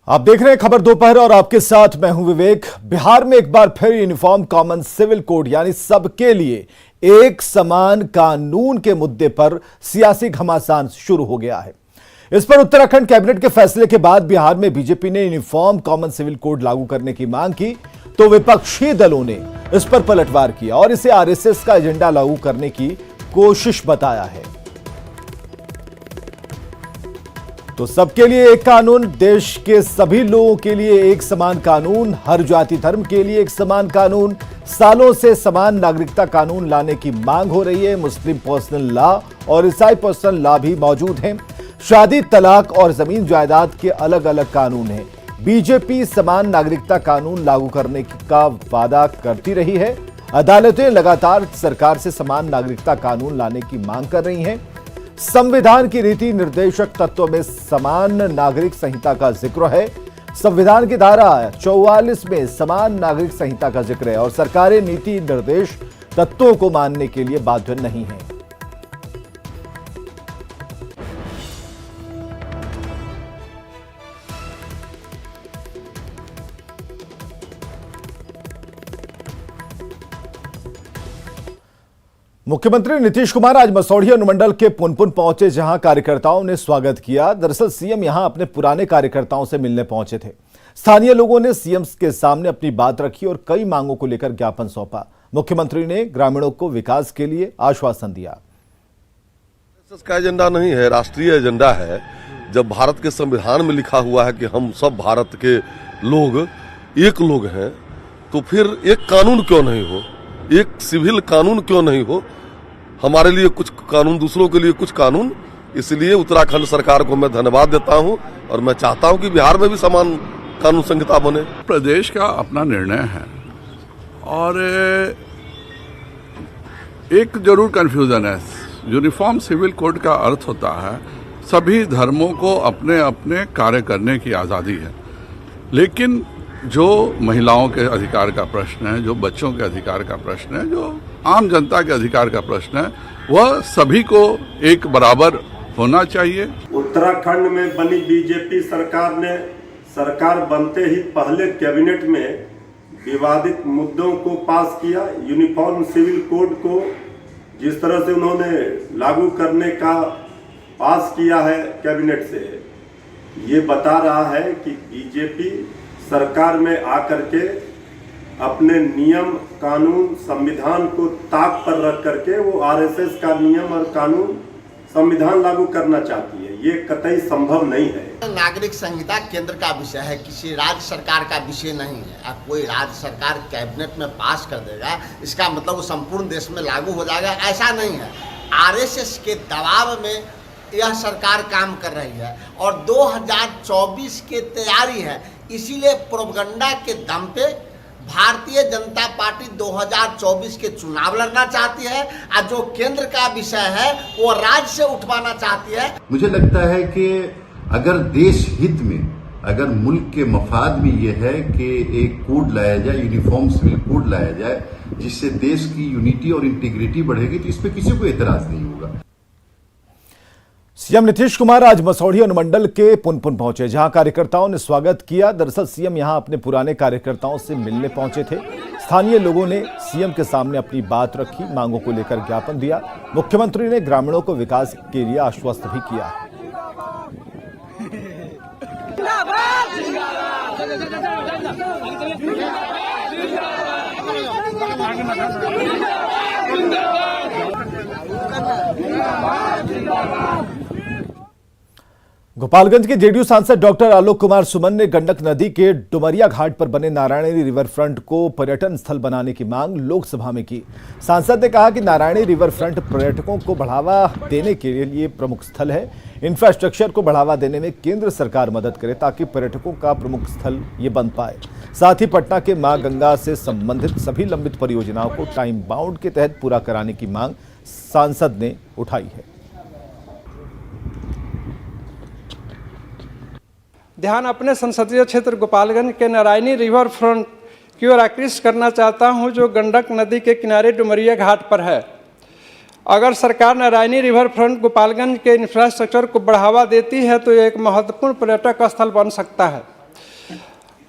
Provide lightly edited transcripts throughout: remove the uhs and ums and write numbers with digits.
आप देख रहे हैं खबर दोपहर और आपके साथ मैं हूं विवेक। बिहार में एक बार फिर यूनिफॉर्म कॉमन सिविल कोड यानी सबके लिए एक समान कानून के मुद्दे पर सियासी घमासान शुरू हो गया है। इस पर उत्तराखंड कैबिनेट के फैसले के बाद बिहार में बीजेपी ने यूनिफॉर्म कॉमन सिविल कोड लागू करने की मांग की तो विपक्षी दलों ने इस पर पलटवार किया और इसे आरएसएस का एजेंडा लागू करने की कोशिश बताया है। तो सबके लिए एक कानून, देश के सभी लोगों के लिए एक समान कानून, हर जाति धर्म के लिए एक समान कानून, सालों से समान नागरिकता कानून लाने की मांग हो रही है। मुस्लिम पर्सनल लॉ और ईसाई पर्सनल लॉ भी मौजूद हैं। शादी, तलाक और जमीन जायदाद के अलग अलग कानून हैं। बीजेपी समान नागरिकता कानून लागू करने का वादा करती रही है। अदालतें लगातार सरकार से समान नागरिकता कानून लाने की मांग कर रही हैं। संविधान की नीति निर्देशक तत्वों में समान नागरिक संहिता का जिक्र है। संविधान की धारा 44 में समान नागरिक संहिता का जिक्र है और सरकारें नीति निर्देश तत्वों को मानने के लिए बाध्य नहीं है। मुख्यमंत्री नीतीश कुमार आज मसौढ़ी अनुमंडल के पुनपुन पहुंचे, जहां कार्यकर्ताओं ने स्वागत किया। दरअसल सीएम यहां अपने पुराने कार्यकर्ताओं से मिलने पहुंचे थे। स्थानीय लोगों ने सीएम के सामने अपनी बात रखी और कई मांगों को लेकर ज्ञापन सौंपा। मुख्यमंत्री ने ग्रामीणों को विकास के लिए आश्वासन दिया। का एजेंडा नहीं है, राष्ट्रीय एजेंडा है। जब भारत के संविधान में लिखा हुआ है कि हम सब भारत के लोग एक लोग हैं, तो फिर एक कानून क्यों नहीं हो, एक सिविल कानून क्यों नहीं हो? हमारे लिए कुछ कानून, दूसरों के लिए कुछ कानून। इसलिए उत्तराखंड सरकार को मैं धन्यवाद देता हूं और मैं चाहता हूं कि बिहार में भी समान कानून संहिता बने। प्रदेश का अपना निर्णय है और एक जरूर कंफ्यूजन है। यूनिफॉर्म सिविल कोड का अर्थ होता है सभी धर्मों को अपने अपने कार्य करने की आज़ादी है, लेकिन जो महिलाओं के अधिकार का प्रश्न है, जो बच्चों के अधिकार का प्रश्न है, जो आम जनता के अधिकार का प्रश्न है, वह सभी को एक बराबर होना चाहिए। उत्तराखंड में बनी बीजेपी सरकार ने सरकार बनते ही पहले कैबिनेट में विवादित मुद्दों को पास किया। यूनिफॉर्म सिविल कोड को जिस तरह से उन्होंने लागू करने का पास किया है कैबिनेट से, ये बता रहा है कि बीजेपी सरकार में आकर के अपने नियम, कानून, संविधान को ताक पर रख करके वो आरएसएस का नियम और कानून, संविधान लागू करना चाहती है। ये कतई संभव नहीं है। नागरिक संहिता केंद्र का विषय है, किसी राज्य सरकार का विषय नहीं है। अब कोई राज्य सरकार कैबिनेट में पास कर देगा इसका मतलब वो संपूर्ण देश में लागू हो जाएगा, ऐसा नहीं है। आरएसएस के दबाव में यह सरकार काम कर रही है और 2024 की तैयारी है। इसीलिए प्रोपगंडा के दम पे भारतीय जनता पार्टी 2024 के चुनाव लड़ना चाहती है और जो केंद्र का विषय है वो राज्य से उठवाना चाहती है। मुझे लगता है कि अगर देश हित में, अगर मुल्क के मफाद में ये है कि एक कोड लाया जाए, यूनिफॉर्म सिविल कोड लाया जाए, जिससे देश की यूनिटी और इंटीग्रिटी बढ़ेगी, तो इस पर किसी को एतराज नहीं होगा। सीएम नीतीश कुमार आज मसौढ़ी अनुमंडल के पुनपुन पहुंचे, जहां कार्यकर्ताओं ने स्वागत किया। दरअसल सीएम यहां अपने पुराने कार्यकर्ताओं से मिलने पहुंचे थे। स्थानीय लोगों ने सीएम के सामने अपनी बात रखी, मांगों को लेकर ज्ञापन दिया। मुख्यमंत्री ने ग्रामीणों को विकास के लिए आश्वस्त भी किया। गोपालगंज के जेडीयू सांसद डॉक्टर आलोक कुमार सुमन ने गंडक नदी के डुमरिया घाट पर बने नारायणी रिवर फ्रंट को पर्यटन स्थल बनाने की मांग लोकसभा में की। सांसद ने कहा कि नारायणी रिवर फ्रंट पर्यटकों को बढ़ावा देने के लिए प्रमुख स्थल है। इंफ्रास्ट्रक्चर को बढ़ावा देने में केंद्र सरकार मदद करे ताकि पर्यटकों का प्रमुख स्थल ये बन पाए। साथ ही पटना के मां गंगा से संबंधित सभी लंबित परियोजनाओं को टाइम बाउंड के तहत पूरा कराने की मांग सांसद ने उठाई है। ध्यान अपने संसदीय क्षेत्र गोपालगंज के नारायणी रिवर फ्रंट की ओर आकृष्ट करना चाहता हूं, जो गंडक नदी के किनारे डुमरिया घाट पर है। अगर सरकार नारायणी रिवर फ्रंट गोपालगंज के इंफ्रास्ट्रक्चर को बढ़ावा देती है तो एक महत्वपूर्ण पर्यटक स्थल बन सकता है।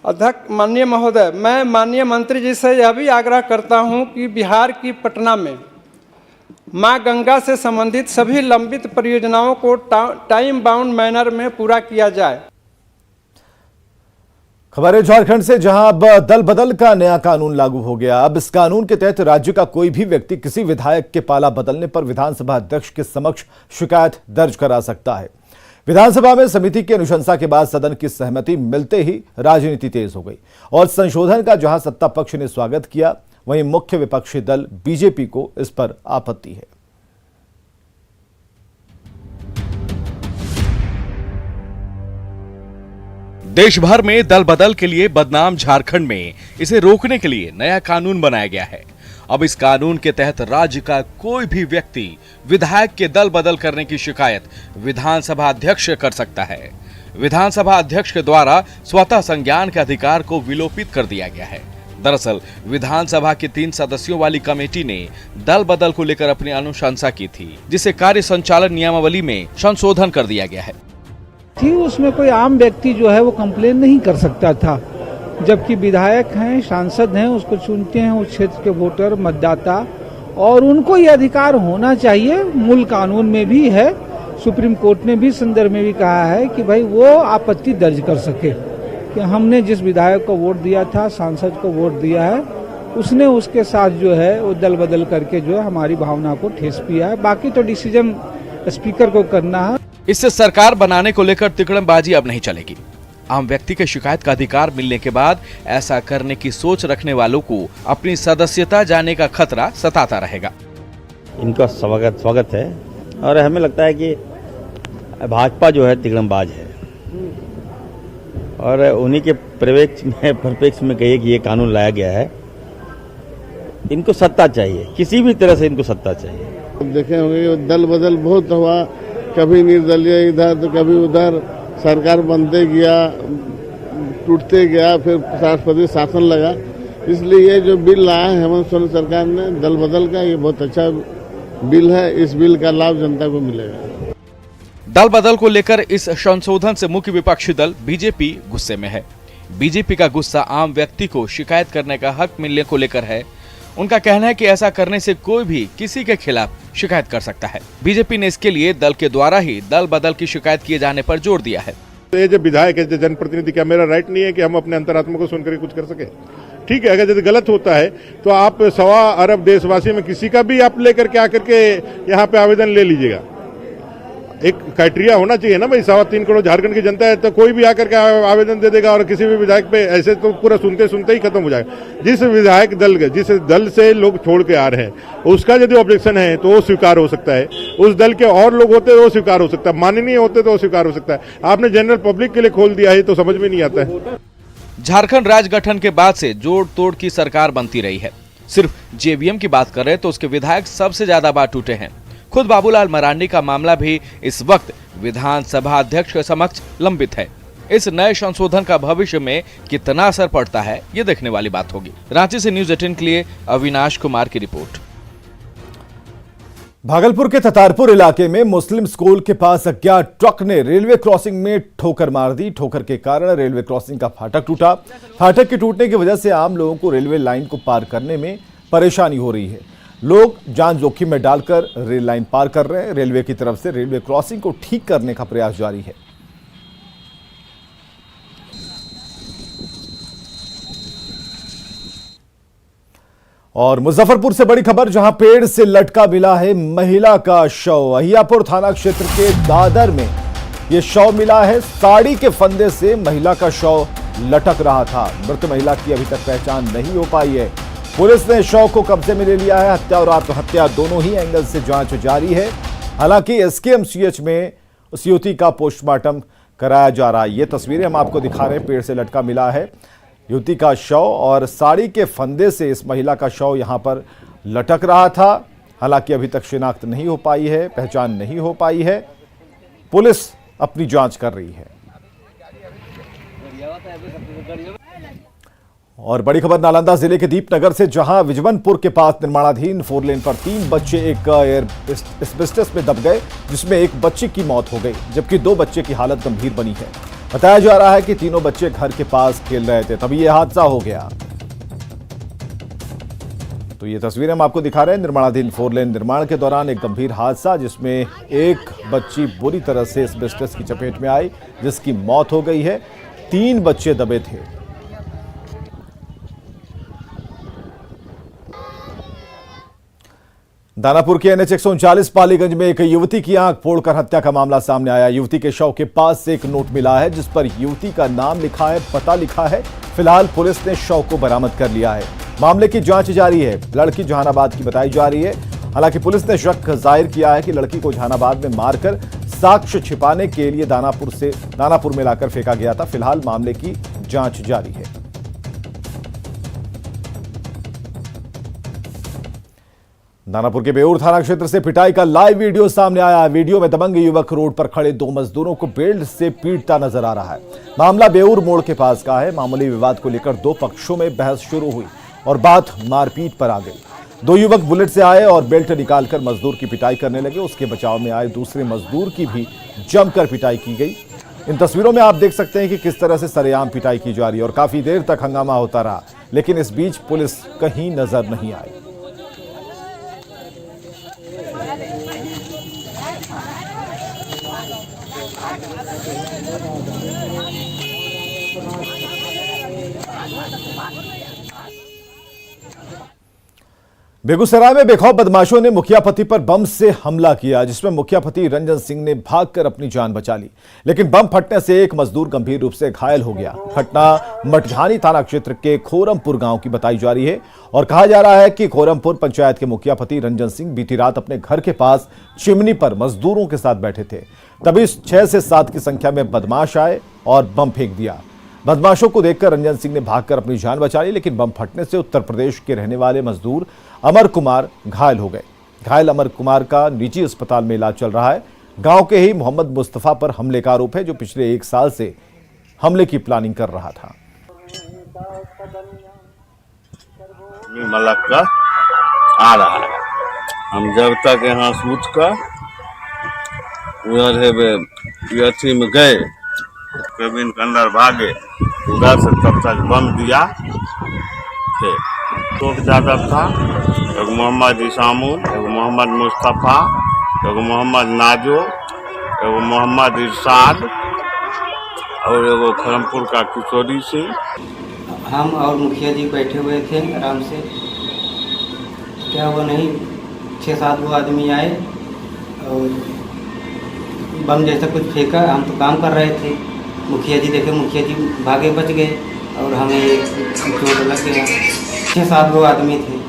अध्यक्ष माननीय महोदय, मैं माननीय मंत्री जी से यह भी आग्रह करता हूं कि बिहार की पटना में मां गंगा से संबंधित सभी लंबित परियोजनाओं को टाइम बाउंड मैनर में पूरा किया जाए। खबर है झारखंड से, जहां अब दल बदल का नया कानून लागू हो गया। अब इस कानून के तहत राज्य का कोई भी व्यक्ति किसी विधायक के पाला बदलने पर विधानसभा अध्यक्ष के समक्ष शिकायत दर्ज करा सकता है। विधानसभा में समिति की अनुशंसा के बाद सदन की सहमति मिलते ही राजनीति तेज हो गई और संशोधन का जहां सत्ता पक्ष ने स्वागत किया, वहीं मुख्य विपक्षी दल बीजेपी को इस पर आपत्ति है। देश भर में दल बदल के लिए बदनाम झारखंड में इसे रोकने के लिए नया कानून बनाया गया है। अब इस कानून के तहत राज्य का कोई भी व्यक्ति विधायक के दल बदल करने की शिकायत विधानसभा अध्यक्ष कर सकता है। विधानसभा अध्यक्ष के द्वारा स्वतः संज्ञान के अधिकार को विलोपित कर दिया गया है। दरअसल विधानसभा की 3 सदस्यों वाली कमेटी ने दल बदल को लेकर अपनी अनुशंसा की थी, जिसे कार्य संचालन नियमावली में संशोधन कर दिया गया है। उसमें कोई आम व्यक्ति जो है वो कंप्लेन नहीं कर सकता था, जबकि विधायक हैं, सांसद हैं, उसको चुनते हैं उस क्षेत्र के वोटर, मतदाता, और उनको ये अधिकार होना चाहिए। मूल कानून में भी है, सुप्रीम कोर्ट ने भी संदर्भ में भी कहा है कि भाई वो आपत्ति दर्ज कर सके कि हमने जिस विधायक को वोट दिया था, सांसद को वोट दिया है, उसने उसके साथ जो है वो दल बदल करके जो है हमारी भावना को ठेस पिया है। बाकी तो डिसीजन स्पीकर को करना है। इससे सरकार बनाने को लेकर तिकड़मबाजी अब नहीं चलेगी। आम व्यक्ति के शिकायत का अधिकार मिलने के बाद ऐसा करने की सोच रखने वालों को अपनी सदस्यता जाने का खतरा सताता रहेगा। इनका स्वागत है और हमें लगता है कि भाजपा जो है तिकड़मबाज है और उन्हीं के परिप्रेक्ष्य में कहिए कि ये कानून लाया गया है। इनको सत्ता चाहिए, किसी भी तरह से इनको सत्ता चाहिए। देखे होंगे दल बदल बहुत हुआ, कभी निर्दलीय इधर तो कभी उधर, सरकार बनते गया, टूटते गया, फिर राष्ट्रपति शासन लगा। इसलिए ये जो बिल लाया है हेमंत सोरेन सरकार ने दल बदल का, ये बहुत अच्छा बिल है। इस बिल का लाभ जनता को मिलेगा। दल बदल को लेकर इस संशोधन से मुख्य विपक्षी दल बीजेपी गुस्से में है। बीजेपी का गुस्सा आम व्यक्ति को शिकायत करने का हक मिलने को लेकर है। उनका कहना है कि ऐसा करने से कोई भी किसी के खिलाफ शिकायत कर सकता है। बीजेपी ने इसके लिए दल के द्वारा ही दल बदल की शिकायत किए जाने पर जोर दिया है। तो ये जो विधायक है, जो जनप्रतिनिधि, क्या मेरा राइट नहीं है कि हम अपने अंतरात्मा को सुनकर कुछ कर सके? ठीक है, अगर यदि गलत होता है तो आप 1.25 अरब देशवासी में किसी का भी आप लेकर के आकर के यहाँ पे आवेदन ले लीजिएगा। एक क्राइटेरिया होना चाहिए ना भाई। 3.25 करोड़ झारखंड की जनता है, तो कोई भी आकर के आवेदन दे देगा और किसी भी विधायक पे ऐसे तो पूरा सुनते सुनते ही खत्म हो जाएगा। जिस विधायक दल के, जिस दल से लोग छोड़ के आ रहे हैं, उसका यदि ऑब्जेक्शन है तो वो स्वीकार हो सकता है। उस दल के और लोग होते तो वो स्वीकार हो सकता है, माननीय होते तो वो स्वीकार हो सकता है। आपने जनरल पब्लिक के लिए खोल दिया है तो समझ में नहीं आता है। झारखंड राज्य गठन के बाद से जोड़ तोड़ की सरकार बनती रही है। सिर्फ जेवीएम की बात करें तो उसके विधायक सबसे ज्यादा बार टूटे हैं। खुद बाबूलाल मरांडी का मामला भी इस वक्त विधानसभा अध्यक्ष के समक्ष लंबित है। इस नए संशोधन का भविष्य में कितना असर पड़ता है, ये देखने वाली बात होगी। रांची से न्यूज़ 18 के लिए अविनाश कुमार की रिपोर्ट। भागलपुर के ततारपुर इलाके में मुस्लिम स्कूल के पास अज्ञात ट्रक ने रेलवे क्रॉसिंग में ठोकर मार दी। ठोकर के कारण रेलवे क्रॉसिंग का फाटक टूटा। फाटक के टूटने की वजह से आम लोगों को रेलवे लाइन को पार करने में परेशानी हो रही है। लोग जान जोखिम में डालकर रेल लाइन पार कर रहे हैं। रेलवे की तरफ से रेलवे क्रॉसिंग को ठीक करने का प्रयास जारी है। और मुजफ्फरपुर से बड़ी खबर, जहां पेड़ से लटका मिला है महिला का शव। अहियापुर थाना क्षेत्र के दादर में यह शव मिला है। साड़ी के फंदे से महिला का शव लटक रहा था। मृत महिला की अभी तक पहचान नहीं हो पाई है। पुलिस ने शव को कब्जे में ले लिया है। हत्या और आत्महत्या दोनों ही एंगल से जांच जारी है। हालांकि एसकेएमसीएच में उस युवती का पोस्टमार्टम कराया जा रहा है। ये तस्वीरें हम आपको दिखा रहे हैं। पेड़ से लटका मिला है युवती का शव और साड़ी के फंदे से इस महिला का शव यहां पर लटक रहा था। हालांकि अभी तक शिनाख्त नहीं हो पाई है, पहचान नहीं हो पाई है। पुलिस अपनी जांच कर रही है। और बड़ी खबर नालंदा जिले के दीपनगर से, जहां विजयवनपुर के पास निर्माणाधीन 4 लेन पर 3 बच्चे एक एस्बेस्टस में दब गए, जिसमें एक बच्चे की मौत हो गई, जबकि 2 बच्चे की हालत गंभीर बनी है। बताया जा रहा है कि तीनों बच्चे घर के पास खेल रहे थे, तभी यह हादसा हो गया। तो ये तस्वीरें हम आपको दिखा रहे हैं निर्माणाधीन 4 लेन निर्माण के दौरान एक गंभीर हादसा, जिसमें एक बच्ची बुरी तरह से एस्बेस्टस की चपेट में आई, जिसकी मौत हो गई है। 3 बच्चे दबे थे। दानापुर के NH 139 पालीगंज में एक युवती की आंख फोड़कर हत्या का मामला सामने आया। युवती के शव के पास से एक नोट मिला है, जिस पर युवती का नाम लिखा है, पता लिखा है। फिलहाल पुलिस ने शव को बरामद कर लिया है। मामले की जांच जारी है। लड़की जहानाबाद की बताई जा रही है। हालांकि पुलिस ने शक जाहिर किया है कि लड़की को जहानाबाद में मारकर साक्ष्य छिपाने के लिए दानापुर में लाकर फेंका गया था। फिलहाल मामले की जांच जारी है। दानापुर के बेऊर थाना क्षेत्र से पिटाई का लाइव वीडियो सामने आया। वीडियो में दबंग युवक रोड पर खड़े 2 मजदूरों को बेल्ट से पीटता नजर आ रहा है। मामला बेऊर मोड़ के पास का है। मामूली विवाद को लेकर 2 पक्षों में बहस शुरू हुई और बात मारपीट पर आ गई। 2 युवक बुलेट से आए और बेल्ट निकालकर मजदूर की पिटाई करने लगे। उसके बचाव में आए दूसरे मजदूर की भी जमकर पिटाई की गई। इन तस्वीरों में आप देख सकते हैं कि किस तरह से सरेआम पिटाई की जा रही है और काफी देर तक हंगामा होता रहा, लेकिन इस बीच पुलिस कहीं नजर नहीं आई। बेगूसराय में बेखौफ बदमाशों ने मुखिया पति पर बम से हमला किया, जिसमें मुखिया पति रंजन सिंह ने भागकर अपनी जान बचा ली, लेकिन बम फटने से एक मजदूर गंभीर रूप से घायल हो गया। घटना मटघानी थाना क्षेत्र के खोरमपुर गांव की बताई जा रही है और कहा जा रहा है कि खोरमपुर पंचायत के मुखिया पति रंजन सिंह बीती रात अपने घर के पास चिमनी पर मजदूरों के साथ बैठे थे। तभी 6 से 7 की संख्या में बदमाश आए और बम फेंक दिया। बदमाशों को देखकर रंजन सिंह ने भागकर अपनी जान बचा ली, लेकिन बम फटने से उत्तर प्रदेश के रहने वाले मजदूर अमर कुमार घायल हो गए। घायल अमर कुमार का निजी अस्पताल में इलाज चल रहा है। गांव के ही मोहम्मद मुस्तफा पर हमले का आरोप है, जो पिछले 1 साल से हमले की प्लानिंग कर रहा था। मलक का आ रहा है। हम जब तक यहाँ सूत कर उधर है में गए, केबिन के अंदर भागे, उधर से तब तक बम दिया थे। तो यादव था, एक मोहम्मद इसामुल, एक मोहम्मद मुस्तफ़ा, एक मोहम्मद नाजो, एक मोहम्मद इरशाद और एक खरमपुर का किशोरी सिंह। हम और मुखिया जी बैठे हुए थे आराम से। क्या हुआ नहीं, 6-7 वो आदमी आए और बम जैसा कुछ फेंका। हम तो काम कर रहे थे। मुखिया जी देखे, मुखिया जी भागे, बच गए और हमें चोट लग गया। 6-7 वो आदमी थे।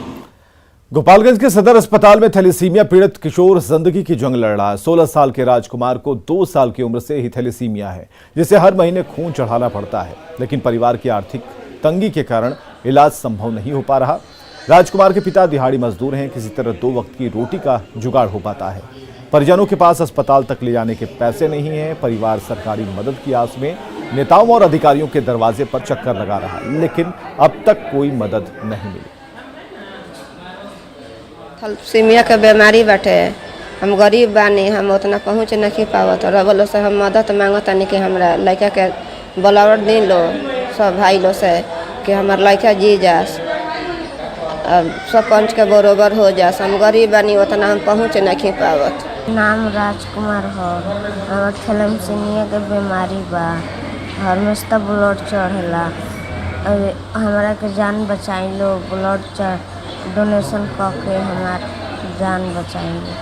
गोपालगंज के सदर अस्पताल में थैलेसीमिया पीड़ित किशोर जिंदगी की जंग लड़ रहा है। 16 साल के राजकुमार को 2 साल की उम्र से ही थैलेसीमिया है, जिसे हर महीने खून चढ़ाना पड़ता है, लेकिन परिवार की आर्थिक तंगी के कारण इलाज संभव नहीं हो पा रहा। राजकुमार के पिता दिहाड़ी मजदूर हैं। किसी तरह 2 वक्त की रोटी का जुगाड़ हो पाता है। परिजनों के पास अस्पताल तक ले जाने के पैसे नहीं हैं। परिवार सरकारी मदद की आस में नेताओं और अधिकारियों के दरवाजे पर चक्कर लगा रहा है, लेकिन अब तक कोई मदद नहीं मिली। थैलेसीमिया के बीमारी बाटे, हम गरीब बानी, हम उतना पहुँच नहीं पावत और बोलो से हम मदद मांगत नहीं कि हमरा लड़का के ब्लड दी लो सब भाई लो से कि हमार लड़का जी जास, अब सरपंच के बरोबर हो जास। हम गरीब बानी, उतना हम पहुँच नहीं पावत। नाम राजकुमार हो, हमार थैलेसीमिया के बीमारी बा, घर में सब ब्लड चढ़ेला। हमारा के जान बचाई लो, ब्लड डोनेशन करके हमार जान बचाएंगे।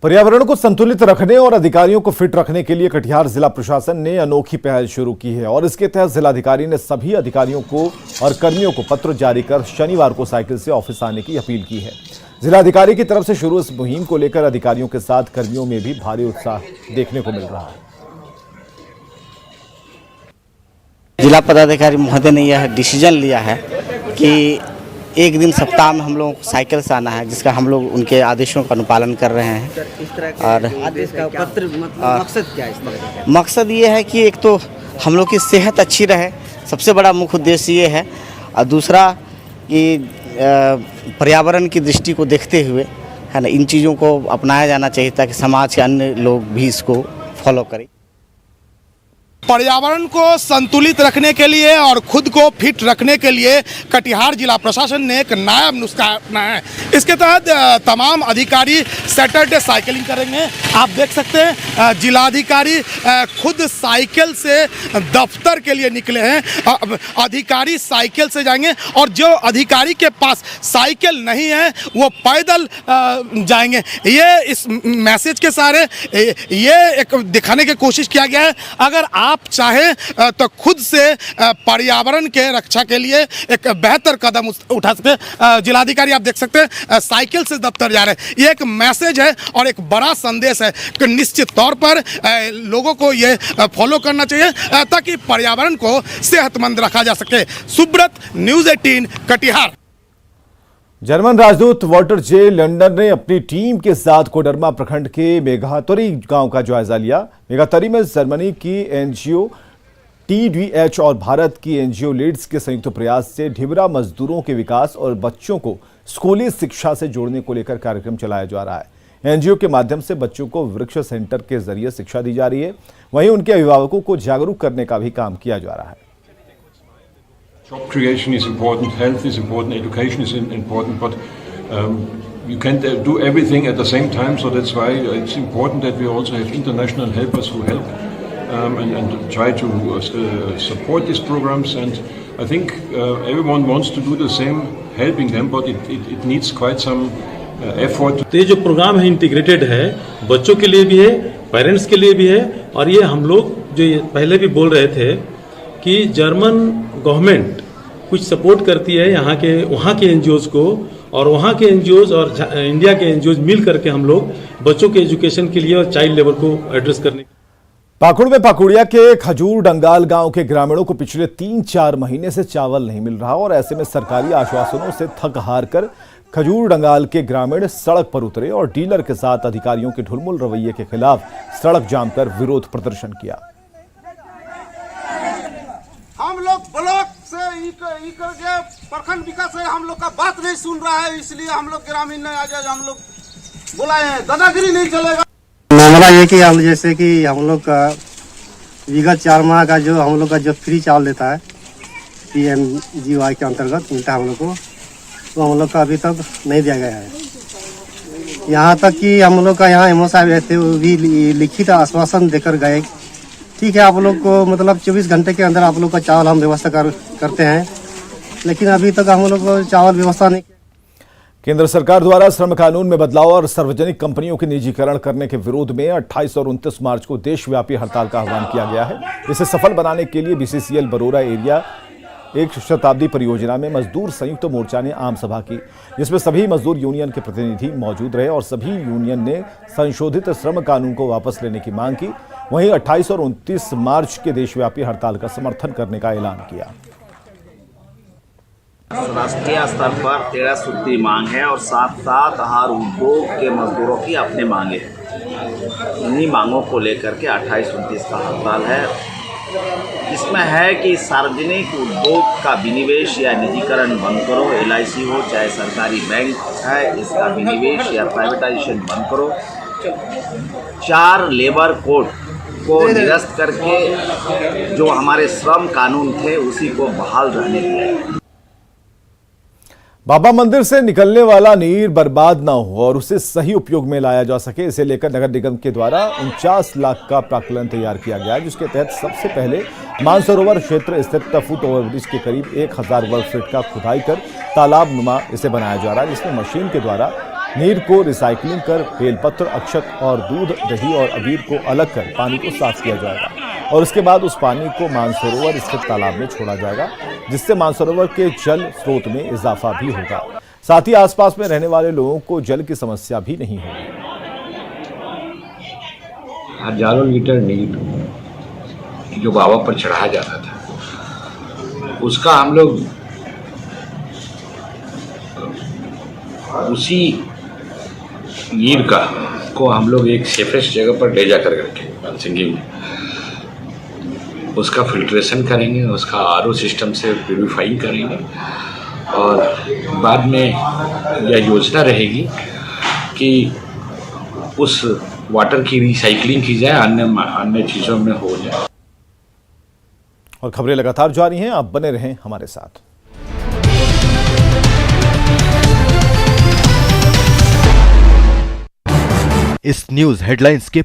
पर्यावरण को संतुलित रखने और अधिकारियों को फिट रखने के लिए कटिहार जिला प्रशासन ने अनोखी पहल शुरू की है और इसके तहत जिलाधिकारी ने सभी अधिकारियों को और कर्मियों को पत्र जारी कर शनिवार को साइकिल से ऑफिस आने की अपील की है। जिलाधिकारी की तरफ से शुरू इस मुहिम को लेकर अधिकारियों के साथ कर्मियों में भी भारी उत्साह देखने को मिल रहा है। जिला पदाधिकारी महोदय ने यह डिसीजन लिया है कि एक दिन सप्ताह में हम लोगों को साइकिल से आना है, जिसका हम लोग उनके आदेशों का अनुपालन कर रहे हैं। इस तरह के और आदेश का पत्र मकसद क्या है इस तरह का? मकसद ये है कि एक तो हम लोग की सेहत अच्छी रहे, सबसे बड़ा मुख्य उद्देश्य ये है, और दूसरा कि पर्यावरण की दृष्टि को देखते हुए है ना, इन चीज़ों को अपनाया जाना चाहिए ताकि समाज के अन्य लोग भी इसको फॉलो करें। पर्यावरण को संतुलित रखने के लिए और खुद को फिट रखने के लिए कटिहार जिला प्रशासन ने एक नया नुस्खा अपनाया है। इसके तहत तमाम अधिकारी सैटरडे साइकिलिंग करेंगे। आप देख सकते हैं जिलाधिकारी खुद साइकिल से दफ्तर के लिए निकले हैं। अधिकारी साइकिल से जाएंगे और जो अधिकारी के पास साइकिल नहीं है वो पैदल जाएंगे। ये इस मैसेज के सारे ये एक दिखाने की कोशिश किया गया है, अगर आप चाहें तो खुद से पर्यावरण के रक्षा के लिए एक बेहतर कदम उठा सकते हैं। जिलाधिकारी आप देख सकते हैं साइकिल से दफ्तर जा रहे हैं। ये एक मैसेज है और एक बड़ा संदेश है कि निश्चित तौर पर लोगों को ये फॉलो करना चाहिए ताकि पर्यावरण को सेहतमंद रखा जा सके। सुब्रत, न्यूज़ 18 कटिहार। जर्मन राजदूत वॉल्टर जे लंडन ने अपनी टीम के साथ कोडरमा प्रखंड के मेघातरी गांव का जायजा लिया। मेघातरी में जर्मनी की एनजीओ TDH और भारत की एनजीओ लीड्स के संयुक्त प्रयास से ढिबरा मजदूरों के विकास और बच्चों को स्कूली शिक्षा से जोड़ने को लेकर कार्यक्रम चलाया जा रहा है। एनजीओ के माध्यम से बच्चों को वृक्ष सेंटर के जरिए शिक्षा दी जा रही है, वहीं उनके अभिभावकों को जागरूक करने का भी काम किया जा रहा है। Job creation is important, health is important, education is important, but you can't do everything at the same time. So that's why it's important that we also have international helpers who help and try to support these programs. And I think everyone wants to do the same, helping them, but it needs quite some effort. तो ये जो programme है integrated है, बच्चों के लिए भी है, पेरेंट्स के लिए भी है, और ये हम लोग जो पहले भी बोल रहे थे कि जर्मन गवर्नमेंट कुछ सपोर्ट करती है वहाँ के एनजीओज को, और वहाँ के एनजीओज और इंडिया के एनजीओज मिल करके हम लोग बच्चों के एजुकेशन के लिए और चाइल्ड लेबर को एड्रेस करने। पाकुड़ में पाकुड़िया के खजूर डंगाल गांव के ग्रामीणों को पिछले 3-4 महीने से चावल नहीं मिल रहा और ऐसे में सरकारी आश्वासनों से थक हार कर खजूर डंगाल के ग्रामीण सड़क पर उतरे और डीलर के साथ अधिकारियों के ढुलमुल रवैये के खिलाफ सड़क जाम कर विरोध प्रदर्शन किया। हम लोग ब्लॉक से करके प्रखंड विकास है, हम लोग का बात नहीं सुन रहा है, इसलिए हम लोग ग्रामीण नहीं आ जाए, हम लोग बुलाए हैं, दादागिरी नहीं चलेगा। मामला ये कि हम जैसे कि हम लोग का विगत 4 माह का जो हम लोग का जो फ्री चावल देता है PMGY के अंतर्गत मिलता है हम लोग को, तो हम लोग का अभी तक नहीं दिया गया है। यहाँ तक कि हम लोग का यहाँ एमओ साहब रहते वो भी लिखित आश्वासन देकर गए, ठीक है आप लोग को मतलब 24 घंटे के अंदर आप लोग का चावल हम व्यवस्था करते हैं, लेकिन अभी तक हम लोग को चावल व्यवस्था नहीं। केंद्र सरकार द्वारा श्रम कानून में बदलाव और सार्वजनिक कंपनियों के निजीकरण करने के विरोध में 28 और 29 मार्च को देशव्यापी हड़ताल का आह्वान किया गया है। इसे सफल बनाने के लिए BCCL बरोरा एरिया 1 शताब्दी परियोजना में मजदूर संयुक्त मोर्चा ने आम सभा की, जिसमें सभी मजदूर यूनियन के प्रतिनिधि मौजूद रहे और सभी यूनियन ने संशोधित श्रम कानून को वापस लेने की मांग की। वहीं 28 और 29 मार्च के देशव्यापी हड़ताल का समर्थन करने का ऐलान किया। राष्ट्रीय स्तर पर 13 सूत्री मांग है और साथ आहार उद्योग के मजदूरों की अपने मांगे हैं। इन्हीं मांगों को लेकर के 28-29 का हड़ताल है। इसमें है कि सार्वजनिक उद्योग का विनिवेश या निजीकरण बंद करो, LIC हो चाहे सरकारी बैंक है, इसका विनिवेश या प्राइवेटाइजेशन बंद करो। 4 लेबर कोड को निरस्त करके जो हमारे श्रम कानून थे उसी को बहाल रहने दिया। बाबा मंदिर से निकलने वाला नीर बर्बाद ना हो और उसे सही उपयोग में लाया जा सके, इसे लेकर नगर निगम के द्वारा 49 लाख का प्राक्कलन तैयार किया गया है, जिसके तहत सबसे पहले मानसरोवर क्षेत्र स्थित फुट ओवरब्रिज के करीब 1000 वर्ग फीट का खुदाई कर तालाब नुमा इसे बनाया जा रहा है, जिसमें मशीन के द्वारा नीर को रिसाइकलिंग कर बेलपत्र, अक्षत और दूध, दही और अबीर को अलग कर पानी को साफ किया जाएगा और उसके बाद उस पानी को मानसरोवर स्थित तालाब में छोड़ा जाएगा, जिससे मानसरोवर के जल स्रोत में इजाफा भी होगा। साथ ही आसपास में रहने वाले लोगों को जल की समस्या भी नहीं होगी। हजारों लीटर नीर जो बाबा पर चढ़ाया जाता था, उसका हम लोग उसी नीर को हम लोग एक सेफेस्ट जगह पर ले जाकर करके सिंगिंग में उसका फिल्ट्रेशन करेंगे, उसका RO सिस्टम से प्यूरिफाइंग करेंगे और बाद में यह योजना रहेगी कि उस वाटर की रिसाइकलिंग की जाए, अन्य चीज़ों में हो जाए। और खबरें लगातार जारी हैं, आप बने रहें हमारे साथ। इस न्यूज हेडलाइंस के